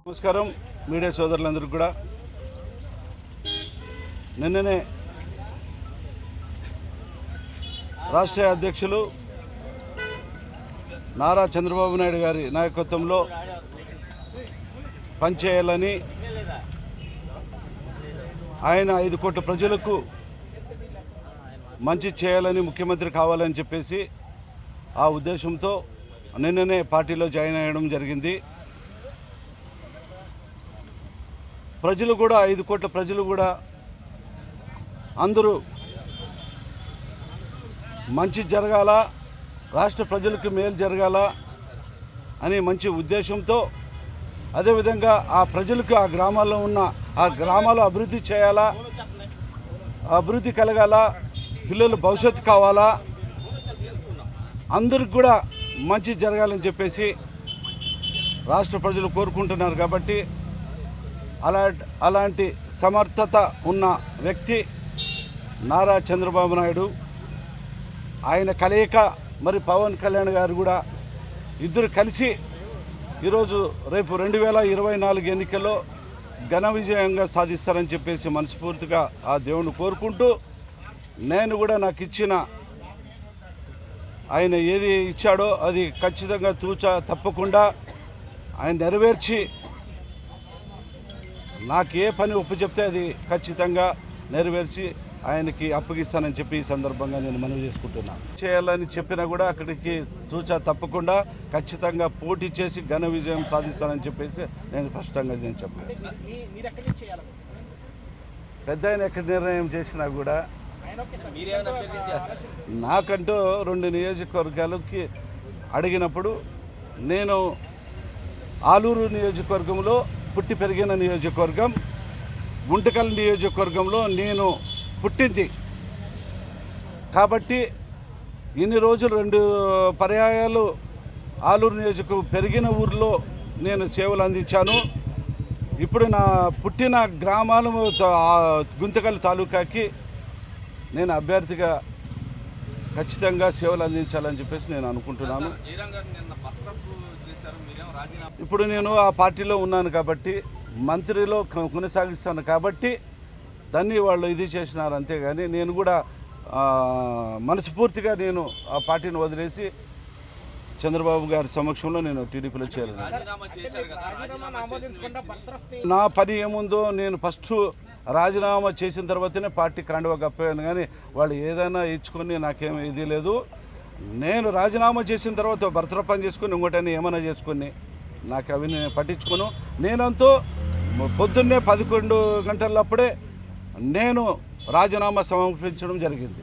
నమస్కారం మీడియా సోదరులందరికీ కూడా నిన్ననే రాష్ట్ర అధ్యక్షులు నారా చంద్రబాబు నాయుడు గారి నాయకత్వంలో పనిచేయాలని ఆయన 5 కోట్ల ప్రజలకు మంచి చేయాలని ముఖ్యమంత్రి కావాలని చెప్పేసి ఆ ఉద్దేశంతో నిన్ననే పార్టీలో జాయిన్ అయ్యడం జరిగింది. ప్రజలు కూడా 5 కోట్ల ప్రజలు కూడా అందరూ మంచి జరగాల, రాష్ట్ర ప్రజలకు మేలు జరగాల అని మంచి ఉద్దేశంతో, అదేవిధంగా ఆ ప్రజలకు ఆ గ్రామాల్లో ఉన్న ఆ గ్రామాలు అభివృద్ధి చేయాలా, అభివృద్ధి కలగాల, పిల్లలు భవిష్యత్తు కావాలా, అందరికి కూడా మంచి జరగాలని చెప్పేసి రాష్ట్ర ప్రజలు కోరుకుంటున్నారు. కాబట్టి అలాంటి సమర్థత ఉన్న వ్యక్తి నారా చంద్రబాబు నాయుడు. ఆయన కలయిక మరి పవన్ కళ్యాణ్ గారు కూడా ఇద్దరు కలిసి ఈరోజు రేపు 2024 ఎన్నికల్లో ఘన విజయంగా సాధిస్తారని చెప్పేసి మనస్ఫూర్తిగా ఆ దేవుని కోరుకుంటూ, నేను కూడా నాకు ఇచ్చిన ఆయన ఏది ఇచ్చాడో అది ఖచ్చితంగా తప్పకుండా ఆయన నెరవేర్చి, నాకు ఏ పని ఒప్పుచెప్తే అది ఖచ్చితంగా నెరవేర్చి ఆయనకి అప్పగిస్తానని చెప్పి ఈ సందర్భంగా నేను మనవి చేసుకుంటున్నాను. చేయాలని చెప్పినా కూడా అక్కడికి తప్పకుండా ఖచ్చితంగా పోటీ చేసి ఘన విజయం సాధిస్తానని చెప్పేసి నేను స్పష్టంగా చెప్పాను. పెద్ద ఆయన ఎక్కడ నిర్ణయం చేసినా కూడా నాకంటూ 2 నియోజకవర్గాలకి అడిగినప్పుడు, నేను ఆలూరు నియోజకవర్గంలో పుట్టి పెరిగిన నియోజకవర్గం, గుంటకల్ నియోజకవర్గంలో నేను పుట్టింది కాబట్టి ఇన్ని రోజులు 2 పర్యాయాలు ఆలూరు నియోజకవర్గం పెరిగిన ఊర్లో నేను సేవలు అందించాను. ఇప్పుడు నా పుట్టిన గ్రామాలు గుంతకల్ తాలూకాకి నేను అభ్యర్థిగా ఖచ్చితంగా సేవలు అందించాలని చెప్పేసి నేను అనుకుంటున్నాను. ఇప్పుడు నేను ఆ పార్టీలో ఉన్నాను కాబట్టి, మంత్రిలో కొనసాగిస్తాను కాబట్టి దాన్ని వాళ్ళు ఇది చేసినారు. అంతేగాని నేను కూడా మనస్ఫూర్తిగా నేను ఆ పార్టీని వదిలేసి చంద్రబాబు గారి సమక్షంలో నేను టీడీపీలో చేరాను. నా పని ఏముందో నేను ఫస్ట్ రాజీనామా చేసిన తర్వాతనే పార్టీ కండువా కప్పాను. కానీ వాళ్ళు ఏదైనా ఇచ్చుకొని నాకేం ఇది లేదు. నేను రాజీనామా చేసిన తర్వాత భర్త పని చేసుకొని ఇంకోటని ఏమైనా చేసుకొని నాకు అవి నేను పట్టించుకోను. నేనంతా పొద్దున్నే 11 గంటలప్పుడే నేను రాజీనామా సమర్పించడం జరిగింది.